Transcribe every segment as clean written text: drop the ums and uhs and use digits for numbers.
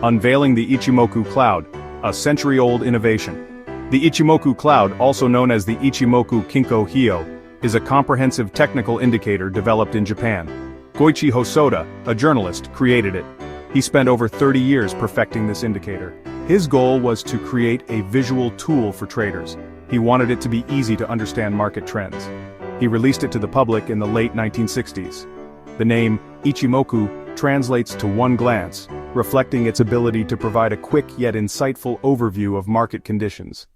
unveiling the Ichimoku Cloud, a century-old innovation. The Ichimoku Cloud, also known as the Ichimoku Kinko Hyo, is a comprehensive technical indicator developed in Japan. Goichi Hosoda, a journalist, created it. He spent over 30 years perfecting this indicator. His goal was to create a visual tool for traders. He wanted it to be easy to understand market trends. He released it to the public in the late 1960s. The name Ichimoku translates to one glance, reflecting its ability to provide a quick yet insightful overview of market conditions.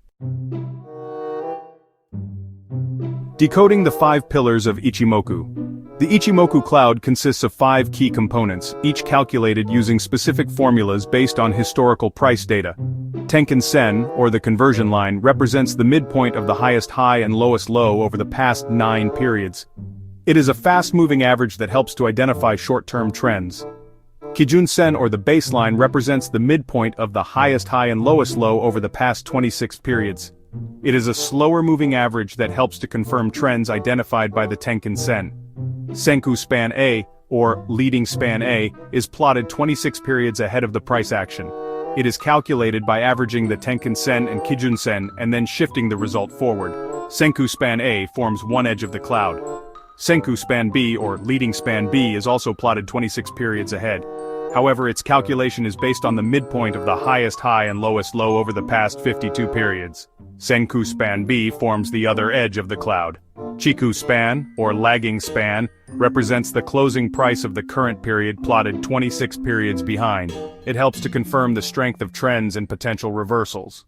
Decoding the 5 pillars of Ichimoku. The Ichimoku Cloud consists of 5 key components, each calculated using specific formulas based on historical price data. Tenkan Sen, or the conversion line, represents the midpoint of the highest high and lowest low over the past 9 periods. It is a fast-moving average that helps to identify short-term trends. Kijun Sen, or the baseline, represents the midpoint of the highest high and lowest low over the past 26 periods. It is a slower-moving average that helps to confirm trends identified by the Tenkan Sen. Senku Span A, or leading span A, is plotted 26 periods ahead of the price action. It is calculated by averaging the Tenkan Sen and Kijun Sen and then shifting the result forward. Senku Span A forms one edge of the cloud. Senku Span B, or leading span B, is also plotted 26 periods ahead. However, its calculation is based on the midpoint of the highest high and lowest low over the past 52 periods. Senku Span B forms the other edge of the cloud. Chiku Span, or lagging span, represents the closing price of the current period plotted 26 periods behind. It helps to confirm the strength of trends and potential reversals.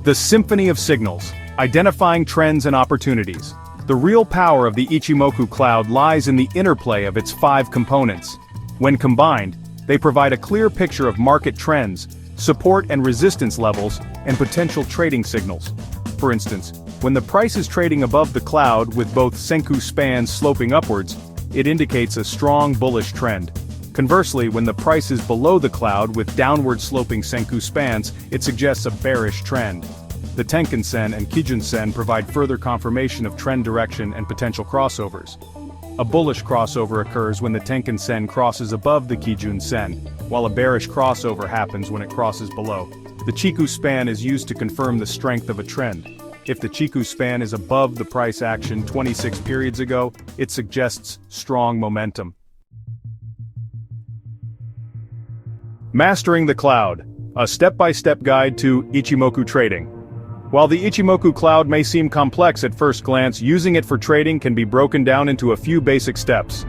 The Symphony of Signals, identifying trends and opportunities. The real power of the Ichimoku Cloud lies in the interplay of its 5 components. When combined, they provide a clear picture of market trends, support and resistance levels, and potential trading signals. For instance, when the price is trading above the cloud with both Senku spans sloping upwards, it indicates a strong bullish trend. Conversely, when the price is below the cloud with downward sloping Senku spans, it suggests a bearish trend. The Tenkan Sen and Kijun Sen provide further confirmation of trend direction and potential crossovers. A bullish crossover occurs when the Tenkan Sen crosses above the Kijun Sen, while a bearish crossover happens when it crosses below. The Chiku span is used to confirm the strength of a trend. If the Chiku span is above the price action 26 periods ago, it suggests strong momentum. Mastering the Cloud, a step-by-step guide to Ichimoku trading. While the Ichimoku Cloud may seem complex at first glance, using it for trading can be broken down into a few basic steps.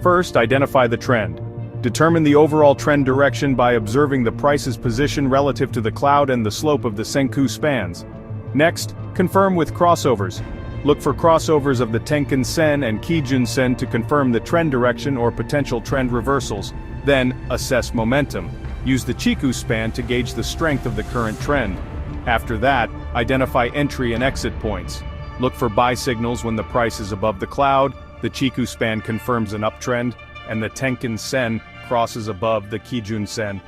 First, identify the trend. Determine the overall trend direction by observing the price's position relative to the cloud and the slope of the Senku spans. Next, confirm with crossovers. Look for crossovers of the Tenkan Sen and Kijun Sen to confirm the trend direction or potential trend reversals. Then, assess momentum. Use the Chiku span to gauge the strength of the current trend. After that, identify entry and exit points. Look for buy signals when the price is above the cloud, the Chiku span confirms an uptrend, and the Tenkan Sen crosses above the Kijun Sen.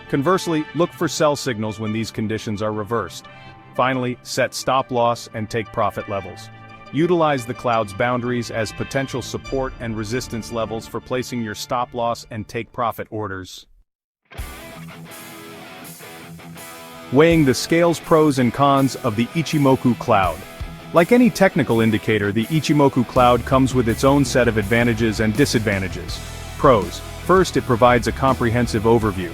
Conversely, look for sell signals when these conditions are reversed. Finally, set stop loss and take profit levels. Utilize the cloud's boundaries as potential support and resistance levels for placing your stop loss and take profit orders. Weighing the scales pros and cons of the Ichimoku Cloud. Like any technical indicator, the Ichimoku Cloud comes with its own set of advantages and disadvantages. Pros. First, it provides a comprehensive overview.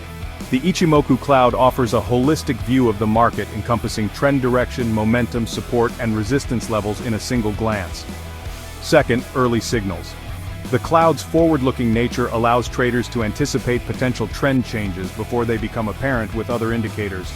The Ichimoku Cloud offers a holistic view of the market encompassing trend direction, momentum, support, and resistance levels in a single glance. Second, early signals. The cloud's forward-looking nature allows traders to anticipate potential trend changes before they become apparent with other indicators.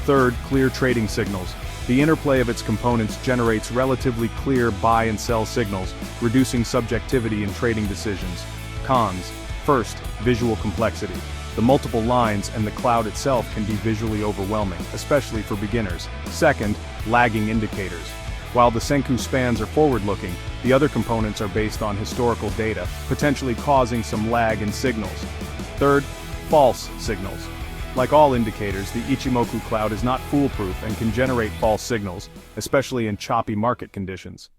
Third, clear trading signals. The interplay of its components generates relatively clear buy and sell signals, reducing subjectivity in trading decisions. Cons. First, visual complexity. The multiple lines and the cloud itself can be visually overwhelming, especially for beginners. Second, lagging indicators. While the Senku spans are forward-looking, the other components are based on historical data, potentially causing some lag in signals. Third, false signals. Like all indicators, the Ichimoku Cloud is not foolproof and can generate false signals, especially in choppy market conditions.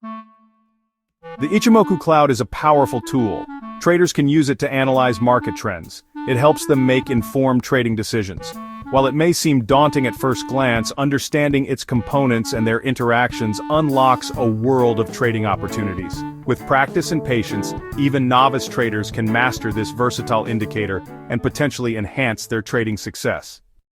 The Ichimoku Cloud is a powerful tool. Traders can use it to analyze market trends. It helps them make informed trading decisions. While it may seem daunting at first glance, understanding its components and their interactions unlocks a world of trading opportunities. With practice and patience, even novice traders can master this versatile indicator and potentially enhance their trading success.